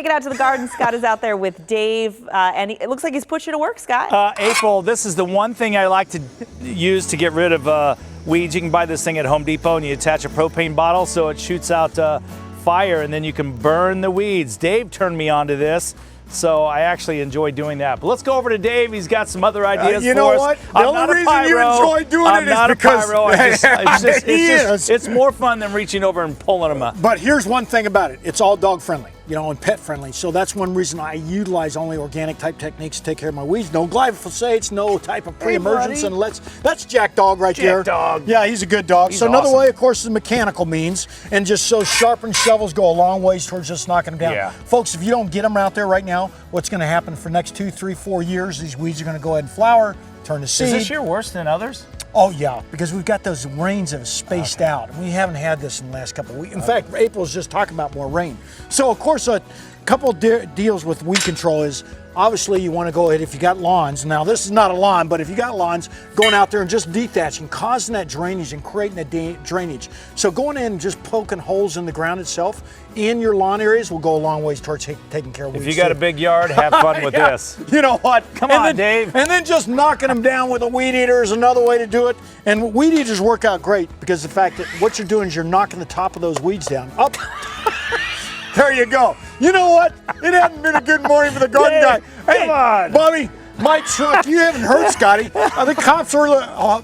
Take it out to the garden. Scott is out there with Dave, and it looks like he's put you to work, Scott. April, this is the one thing I like to use to get rid of weeds. You can buy this thing at Home Depot, and you attach a propane bottle so it shoots out fire, and then you can burn the weeds. Dave turned me on to this, so I actually enjoy doing that. But let's go over to Dave. He's got some other ideas you for know us. what? The only reason you enjoy doing it is because it's more fun than reaching over and pulling them up. But here's one thing about it. It's all dog friendly, you know, and pet friendly. So that's one reason I utilize only organic type techniques to take care of my weeds. No glyphosates, no type of pre-emergence, and that's Jack Dog right there. Jack Dog. Yeah, he's a good dog. So another way, of course, is mechanical means, and just so sharpened shovels go a long ways towards just knocking them down. Yeah. Folks, if you don't get them out there right now, what's going to happen for the next 2, 3, 4 years? These weeds are going to go ahead and flower, turn to seed. Is this year worse than others? Oh yeah, because we've got those rains that have spaced out. We haven't had this in the last couple of weeks. In fact, April's just talking about more rain. So of course, a couple deals with weed control is obviously you want to go ahead if you got lawns. Now this is not a lawn, but if you got lawns, going out there and just dethatching, causing that drainage and creating that drainage. So going in and just poking holes in the ground itself in your lawn areas will go a long ways towards taking care of weeds. If you got a big yard, have fun with this. You know what? Come on, Dave. And then just knocking them down with a weed eater is another way to do it. And weed eaters work out great because the fact that what you're doing is you're knocking the top of those weeds down. Up. There you go. You know what? It hasn't been a good morning for the garden guy. Hey, come on. Bobby, my truck, you haven't heard Scotty. The cops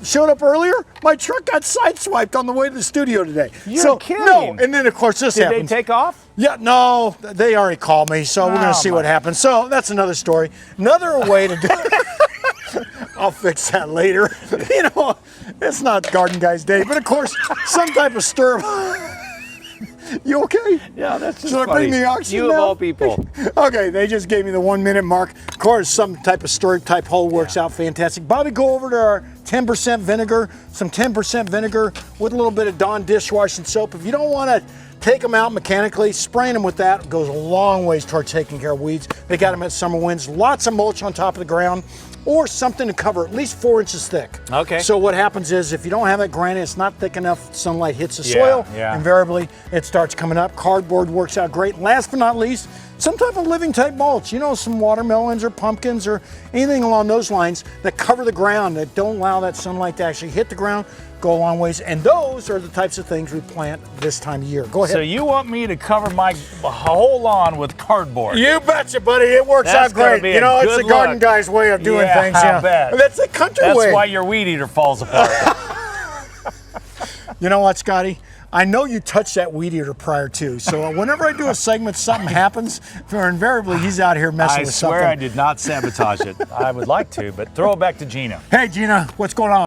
showed up earlier. My truck got sideswiped on the way to the studio today. You're kidding. No, and then of course this happens. Did they take off? Yeah, no, they already called me, so we're going to see what happens. So that's another story. Another way to do it. I'll fix that later. You know, it's not Garden Guy's Day, but of course, some type of stir. You okay? Yeah, that's just Should I bring the oxygen You now? of all people. Okay, they just gave me the 1 minute mark. Of course, some type of stir type hole works out fantastic. Bobby, go over to our 10% vinegar, some 10% vinegar with a little bit of Dawn dishwashing soap. If you don't want to take them out mechanically, spraying them with that goes a long ways toward taking care of weeds. They got them at summer winds, lots of mulch on top of the ground, or something to cover at least 4 inches thick. Okay. So what happens is if you don't have it, granted, it's not thick enough, sunlight hits the soil, invariably it starts coming up. Cardboard works out great. Last but not least, some type of living type mulch, you know, some watermelons or pumpkins or anything along those lines that cover the ground, that don't allow that sunlight to actually hit the ground, go a long ways. And those are the types of things we plant this time of year. Go ahead. So you want me to cover my whole lawn with cardboard? You betcha, buddy. It works out great. You know, it's the garden guy's way of doing things. I bet. That's the country way. That's why your weed eater falls apart. You know what, Scotty? I know you touched that weed eater prior to, so whenever I do a segment, something happens, invariably he's out here messing with something. I swear I did not sabotage it. I would like to, but throw it back to Gina. Hey, Gina, what's going on?